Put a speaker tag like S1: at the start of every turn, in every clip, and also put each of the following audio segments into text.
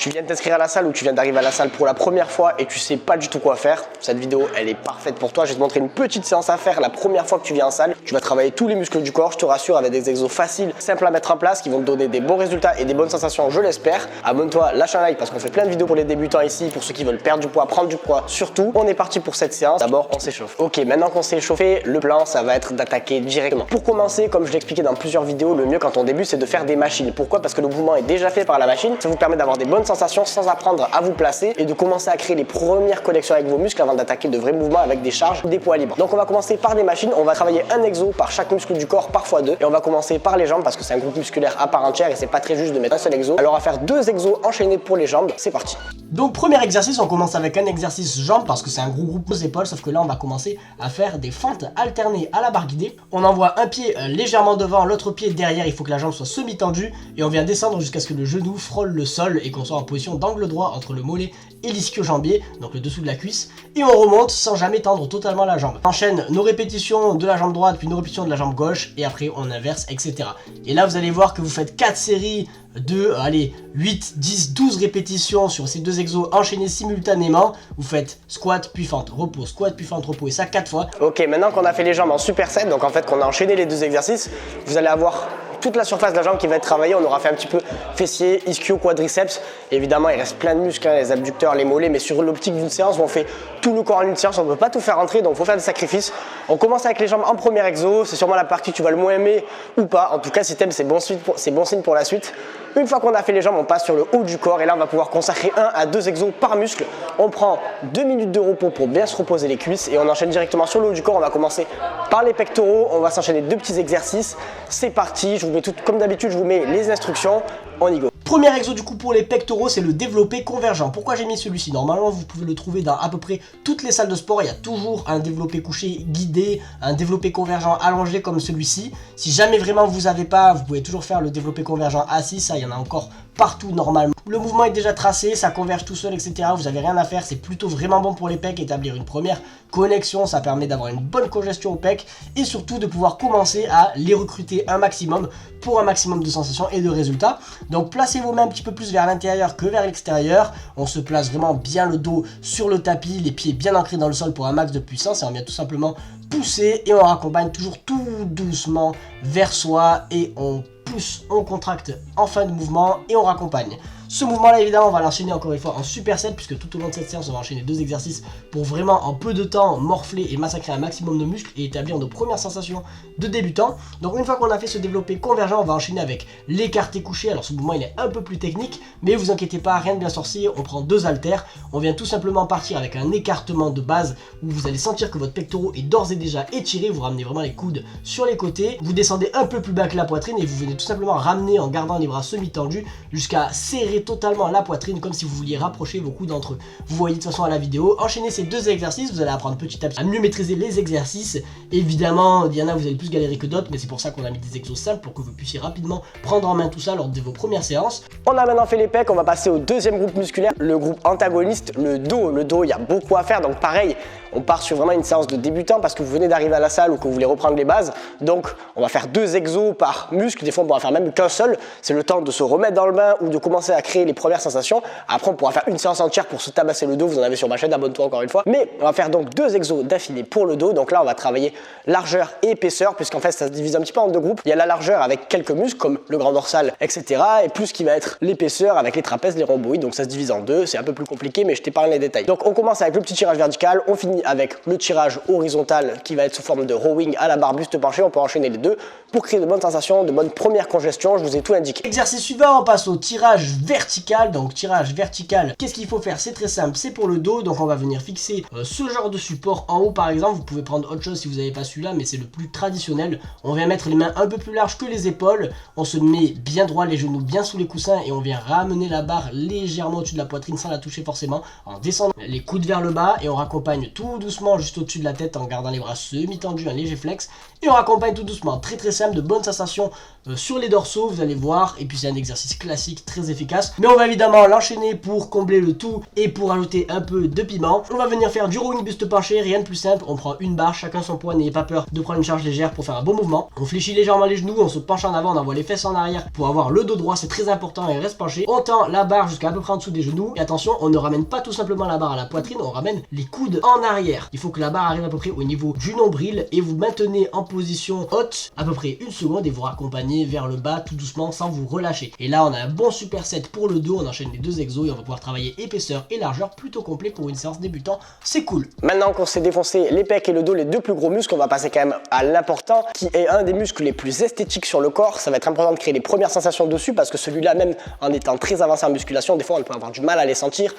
S1: Tu viens de t'inscrire à la salle ou tu viens d'arriver à la salle pour la première fois et tu sais pas du tout quoi faire, cette vidéo elle est parfaite pour toi. Je vais te montrer une petite séance à faire la première fois que tu viens en salle. Tu vas travailler tous les muscles du corps, je te rassure, avec des exos faciles, simples à mettre en place, qui vont te donner des bons résultats et des bonnes sensations, je l'espère. Abonne-toi, lâche un like parce qu'on fait plein de vidéos pour les débutants ici, pour ceux qui veulent perdre du poids, prendre du poids. Surtout, on est parti pour cette séance. D'abord, on s'échauffe. Ok, maintenant qu'on s'est échauffé, le plan, ça va être d'attaquer directement. Pour commencer, comme je l'ai expliqué dans plusieurs vidéos, le mieux quand on débute, c'est de faire des machines. Pourquoi? Parce que le mouvement est déjà fait par la machine. Ça vous permet d'avoir des bonnes sensations sans apprendre à vous placer et de commencer à créer les premières connexions avec vos muscles avant d'attaquer de vrais mouvements avec des charges ou des poids libres. Donc on va commencer par des machines, on va travailler un exo par chaque muscle du corps, parfois deux, et on va commencer par les jambes parce que c'est un groupe musculaire à part entière et c'est pas très juste de mettre un seul exo. Alors on va faire deux exos enchaînés pour les jambes, c'est parti.
S2: Donc premier exercice, on commence avec un exercice jambes parce que c'est un gros groupe aux épaules, sauf que là on va commencer à faire des fentes alternées à la barre guidée. On envoie un pied légèrement devant, l'autre pied derrière, il faut que la jambe soit semi-tendue et on vient descendre jusqu'à ce que le genou frôle le sol et qu'on soit en position d'angle droit entre le mollet et l'ischio-jambier, donc le dessous de la cuisse, et on remonte sans jamais tendre totalement la jambe. On enchaîne nos répétitions de la jambe droite, puis nos répétitions de la jambe gauche, et après on inverse, etc. Et là vous allez voir que vous faites 4 séries de, allez, 8, 10, 12 répétitions sur ces deux exos enchaînés simultanément. Vous faites squat puis fente, repos, squat puis fente, repos, et ça 4 fois.
S1: Ok, maintenant qu'on a fait les jambes en superset, donc en fait qu'on a enchaîné les deux exercices, vous allez avoir toute la surface de la jambe qui va être travaillée. On aura fait un petit peu fessier, ischio, quadriceps. Évidemment, il reste plein de muscles, hein, les abducteurs, les mollets, mais sur l'optique d'une séance où on fait tout le corps en une séance, on ne peut pas tout faire rentrer, donc il faut faire des sacrifices. On commence avec les jambes en premier exo, c'est sûrement la partie que tu vas le moins aimer ou pas. En tout cas, si tu aimes, c'est bon signe pour la suite. Une fois qu'on a fait les jambes, on passe sur le haut du corps et là, on va pouvoir consacrer 1 à 2 exos par muscle. On prend 2 minutes de repos pour bien se reposer les cuisses et on enchaîne directement sur le haut du corps. On va commencer par les pectoraux, on va s'enchaîner 2 petits exercices. C'est parti, je vous mets tout comme d'habitude, je vous mets les instructions, on y go.
S2: Premier exo du coup pour les pectoraux, c'est le développé convergent. Pourquoi j'ai mis celui-ci? Normalement vous pouvez le trouver dans à peu près toutes les salles de sport. Il y a toujours un développé couché guidé, un développé convergent allongé comme celui-ci. Si jamais vraiment vous n'avez pas, vous pouvez toujours faire le développé convergent assis, ça il y en a encore partout normalement. Le mouvement est déjà tracé, ça converge tout seul, etc. Vous n'avez rien à faire, c'est plutôt vraiment bon pour les pecs. Établir une première connexion, ça permet d'avoir une bonne congestion aux pecs et surtout de pouvoir commencer à les recruter un maximum pour un maximum de sensations et de résultats. Donc placez vos mains un petit peu plus vers l'intérieur que vers l'extérieur. On se place vraiment bien le dos sur le tapis, les pieds bien ancrés dans le sol pour un max de puissance et on vient tout simplement pousser et on raccompagne toujours tout doucement vers soi et on pousse, on contracte en fin de mouvement et on raccompagne. Ce mouvement là évidemment on va l'enchaîner encore une fois en superset puisque tout au long de cette séance on va enchaîner 2 exercices pour vraiment en peu de temps morfler et massacrer un maximum de muscles et établir nos premières sensations de débutant. Donc une fois qu'on a fait ce développé convergent, on va enchaîner avec l'écarté couché. Alors ce mouvement il est un peu plus technique mais vous inquiétez pas, rien de bien sorcier. On prend 2 haltères, on vient tout simplement partir avec un écartement de base où vous allez sentir que votre pectoral est d'ores et déjà étiré. Vous ramenez vraiment les coudes sur les côtés, vous descendez un peu plus bas que la poitrine et vous venez tout simplement ramener en gardant les bras semi-tendus jusqu'à serrer totalement la poitrine comme si vous vouliez rapprocher vos coudes entre eux. Vous voyez de toute façon à la vidéo. Enchaînez ces 2 exercices, vous allez apprendre petit à petit à mieux maîtriser les exercices. Évidemment, il y en a vous allez plus galérer que d'autres, mais c'est pour ça qu'on a mis des exos simples pour que vous puissiez rapidement prendre en main tout ça lors de vos premières séances.
S1: On a maintenant fait les pecs, on va passer au deuxième groupe musculaire, le groupe antagoniste, le dos. Le dos, il y a beaucoup à faire, donc pareil, on part sur vraiment une séance de débutant parce que vous venez d'arriver à la salle ou que vous voulez reprendre les bases. Donc on va faire 2 exos par muscle, des fois on pourra faire même qu'un seul. C'est le temps de se remettre dans le bain ou de commencer à créer les premières sensations. Après on pourra faire une séance entière pour se tabasser le dos, vous en avez sur ma chaîne, abonne-toi encore une fois. Mais on va faire donc 2 exos d'affilée pour le dos. Donc là on va travailler largeur et épaisseur puisqu'en fait ça se divise un petit peu en 2 groupes. Il y a la largeur avec quelques muscles comme le grand dorsal, etc. Et plus qui va être l'épaisseur avec les trapèzes, les rhomboïdes. Donc ça se divise en 2, c'est un peu plus compliqué mais je t'épargne les détails. Donc on commence avec le petit tirage vertical, on finit avec le tirage horizontal qui va être sous forme de rowing à la barre buste penché. On peut enchaîner les deux pour créer de bonnes sensations, de bonnes premières congestions. Je vous ai tout indiqué.
S2: Exercice suivant, on passe au tirage vertical. Donc tirage vertical, qu'est-ce qu'il faut faire? C'est très simple, c'est pour le dos. Donc on va venir fixer ce genre de support en haut par exemple. Vous pouvez prendre autre chose si vous n'avez pas celui-là, mais c'est le plus traditionnel. On vient mettre les mains un peu plus larges que les épaules. On se met bien droit, les genoux bien sous les coussins et on vient ramener la barre légèrement au-dessus de la poitrine sans la toucher forcément. En descendant les coudes vers le bas et on raccompagne tout doucement juste au-dessus de la tête en gardant les bras semi-tendus, un léger flex. Et on raccompagne tout doucement, très très simple, de bonnes sensations sur les dorsaux, vous allez voir. Et puis c'est un exercice classique, très efficace. efficace. Mais on va évidemment l'enchaîner pour combler le tout et pour ajouter un peu de piment. On va venir faire du rowing buste penché, rien de plus simple. On prend une barre, chacun son poids, n'ayez pas peur de prendre une charge légère pour faire un bon mouvement. On fléchit légèrement les genoux, on se penche en avant, on envoie les fesses en arrière pour avoir le dos droit, c'est très important, et reste penché. On tend la barre jusqu'à peu près en dessous des genoux. Et attention, on ne ramène pas tout simplement la barre à la poitrine, on ramène les coudes en arrière. Il faut que la barre arrive à peu près au niveau du nombril et vous maintenez en position haute à peu près une seconde et vous raccompagnez vers le bas tout doucement sans vous relâcher. Et là, on a un bon superset pour le dos, on enchaîne les deux exos et on va pouvoir travailler épaisseur et largeur plutôt complet pour une séance débutant. C'est cool.
S1: Maintenant qu'on s'est défoncé les pecs et le dos, les deux plus gros muscles, on va passer quand même à l'important qui est un des muscles les plus esthétiques sur le corps. Ça va être important de créer les premières sensations dessus parce que celui-là, même en étant très avancé en musculation, des fois on peut avoir du mal à les sentir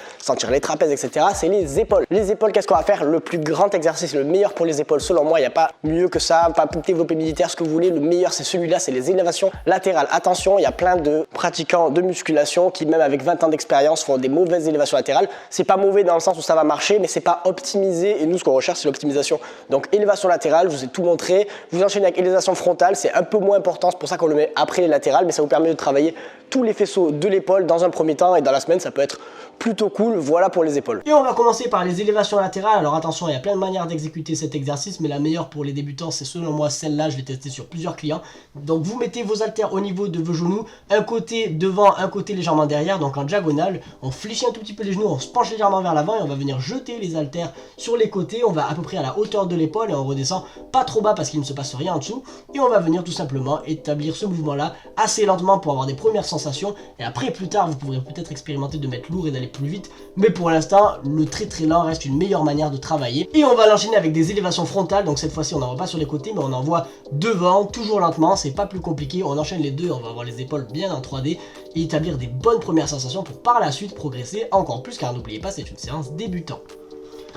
S1: les trapèzes, etc. C'est les épaules. Les épaules, qu'est-ce qu'on va faire? Le plus grand exercice, le meilleur pour les épaules, selon moi, il n'y a pas mieux que ça, pas pour développer militaire, ce que vous voulez, le meilleur c'est celui-là, c'est les élévations latérales. Attention, il y a plein de pratiquants de musculation qui, même avec 20 ans d'expérience, font des mauvaises élévations latérales. C'est pas mauvais dans le sens où ça va marcher, mais c'est pas optimisé et nous ce qu'on recherche c'est l'optimisation. Donc élévation latérale, je vous ai tout montré. Vous enchaînez avec élévation frontale, c'est un peu moins important, c'est pour ça qu'on le met après les latérales, mais ça vous permet de travailler tous les faisceaux de l'épaule dans un premier temps et dans la semaine ça peut être plutôt cool. Voilà pour les épaules.
S2: Et on va commencer par les élévations latérales. Alors attention, il y a plein de manières d'exécuter cet exercice, mais la meilleure pour les débutants c'est selon moi celle-là. Je l'ai testé sur plusieurs clients. Donc vous mettez vos haltères au niveau de vos genoux, un côté devant, un côté légèrement derrière, donc en diagonale. On fléchit un tout petit peu les genoux, on se penche légèrement vers l'avant et on va venir jeter les haltères sur les côtés. On va à peu près à la hauteur de l'épaule et on redescend pas trop bas parce qu'il ne se passe rien en dessous. Et on va venir tout simplement établir ce mouvement-là assez lentement pour avoir des premières sensations. Et après, plus tard, vous pourrez peut-être expérimenter de mettre lourd et d'aller plus vite. Mais pour l'instant, le très lent reste une meilleure manière de travailler. Et on va l'enchaîner avec des élévations frontales. Donc cette fois-ci, on n'envoie pas sur les côtés, mais on envoie devant, toujours lentement. C'est pas plus compliqué. On enchaîne les deux, on va avoir les épaules bien en 3D et établir des bonnes premières sensations pour par la suite progresser encore plus. Car n'oubliez pas, c'est une séance débutant.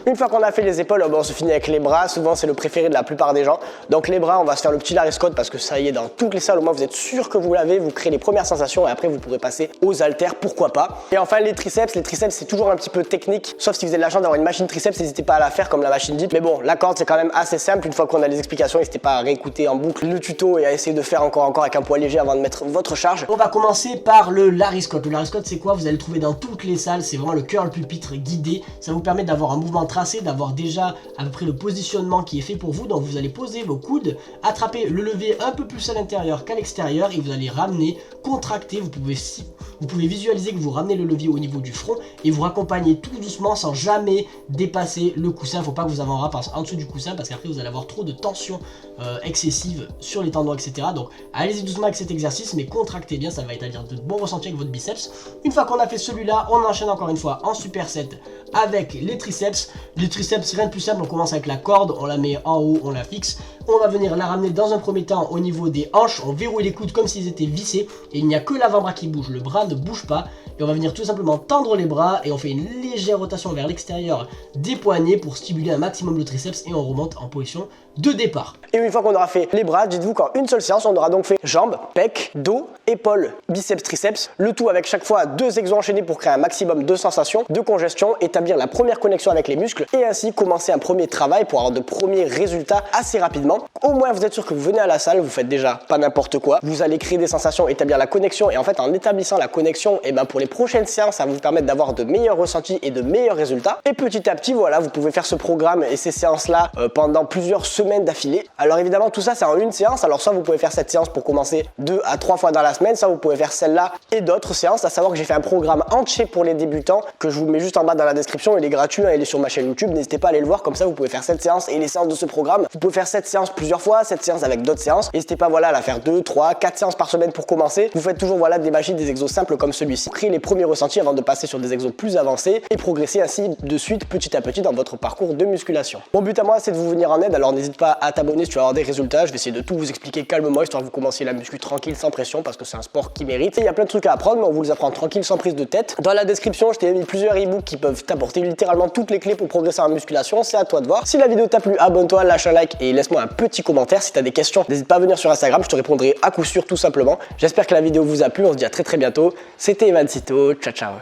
S1: Une fois qu'on a fait les épaules, on se finit avec les bras. Souvent, c'est le préféré de la plupart des gens. Donc les bras, on va se faire le petit Larry Scott parce que ça y est, dans toutes les salles, au moins vous êtes sûr que vous l'avez. Vous créez les premières sensations et après, vous pourrez passer aux haltères, pourquoi pas. Et enfin, les triceps. Les triceps, c'est toujours un petit peu technique. Sauf si vous avez de la chance d'avoir une machine triceps, n'hésitez pas à la faire comme la machine dite. Mais bon, la corde, c'est quand même assez simple. Une fois qu'on a les explications, n'hésitez pas à réécouter en boucle le tuto et à essayer de faire encore avec un poids léger avant de mettre votre charge.
S2: On va commencer par le Larry Scott. Le Larry Scott, c'est quoi? Vous allez le trouver dans toutes les salles. C'est vraiment le curl pupitre guidé. Ça vous permet d'avoir un mouvement tracé, d'avoir déjà à peu près le positionnement qui est fait pour vous. Donc vous allez poser vos coudes, attraper le levier un peu plus à l'intérieur qu'à l'extérieur et vous allez ramener, contracter. Vous pouvez visualiser que vous ramenez le levier au niveau du front et vous raccompagnez tout doucement sans jamais dépasser le coussin. Il ne faut pas que vous avez un rap en dessous du coussin parce qu'après vous allez avoir trop de tension excessive sur les tendons, etc. Donc allez-y doucement avec cet exercice, mais contractez bien, ça va établir de bons ressentis avec votre biceps. Une fois qu'on a fait celui-là, on enchaîne encore une fois en superset avec les triceps. Les triceps, rien de plus simple, on commence avec la corde, on la met en haut, on la fixe. On va venir la ramener dans un premier temps au niveau des hanches, on verrouille les coudes comme s'ils étaient vissés et il n'y a que l'avant-bras qui bouge, le bras ne bouge pas. Et on va venir tout simplement tendre les bras et on fait une légère rotation vers l'extérieur des poignets pour stimuler un maximum le triceps et on remonte en position de départ.
S1: Et une fois qu'on aura fait les bras, dites-vous qu'en une seule séance, on aura donc fait jambes, pecs, dos, épaules, biceps, triceps. Le tout avec chaque fois 2 exos enchaînés pour créer un maximum de sensations, de congestion, établir la première connexion avec les muscles et ainsi commencer un premier travail pour avoir de premiers résultats assez rapidement. Au moins, vous êtes sûr que vous venez à la salle, vous faites déjà pas n'importe quoi. Vous allez créer des sensations, établir la connexion et en fait, en établissant la connexion, et ben pour les prochaines séances, ça va vous permettre d'avoir de meilleurs ressentis et de meilleurs résultats. Et petit à petit, voilà, vous pouvez faire ce programme et ces séances-là pendant plusieurs semaines d'affilée. Alors évidemment, tout ça, c'est en une séance. Alors soit vous pouvez faire cette séance pour commencer 2 à 3 fois dans la semaine, soit vous pouvez faire celle-là et d'autres séances. À savoir que j'ai fait un programme entier pour les débutants que je vous mets juste en bas dans la description. Il est gratuit, hein, il est sur ma chaîne YouTube. N'hésitez pas à aller le voir. Comme ça, vous pouvez faire cette séance et les séances de ce programme. Vous pouvez faire cette séance plusieurs fois, cette séance avec d'autres séances. N'hésitez pas, voilà, à la faire 2, 3, 4 séances par semaine pour commencer. Vous faites toujours, voilà, des machines, des exos simples comme celui-ci. Créez les premiers ressentis avant de passer sur des exos plus avancés et progresser ainsi de suite petit à petit dans votre parcours de musculation. Mon but à moi, c'est de vous venir en aide. Alors n'hésite pas à t'abonner si tu veux avoir des résultats. Je vais essayer de tout vous expliquer calmement histoire que vous commenciez la muscu tranquille, sans pression, parce que c'est un sport qui mérite. Il y a plein de trucs à apprendre, mais on vous les apprend tranquille, sans prise de tête. Dans la description, je t'ai mis plusieurs e-books qui peuvent t'apporter littéralement toutes les clés pour progresser en musculation. C'est à toi de voir. Si la vidéo t'a plu, abonne-toi, lâche un like et laisse-moi un petit commentaire. Si t'as des questions, n'hésite pas à venir sur Instagram, je te répondrai à coup sûr tout simplement. J'espère que la vidéo vous a plu. On se dit à très bientôt. C'était Evansito. Ciao ciao.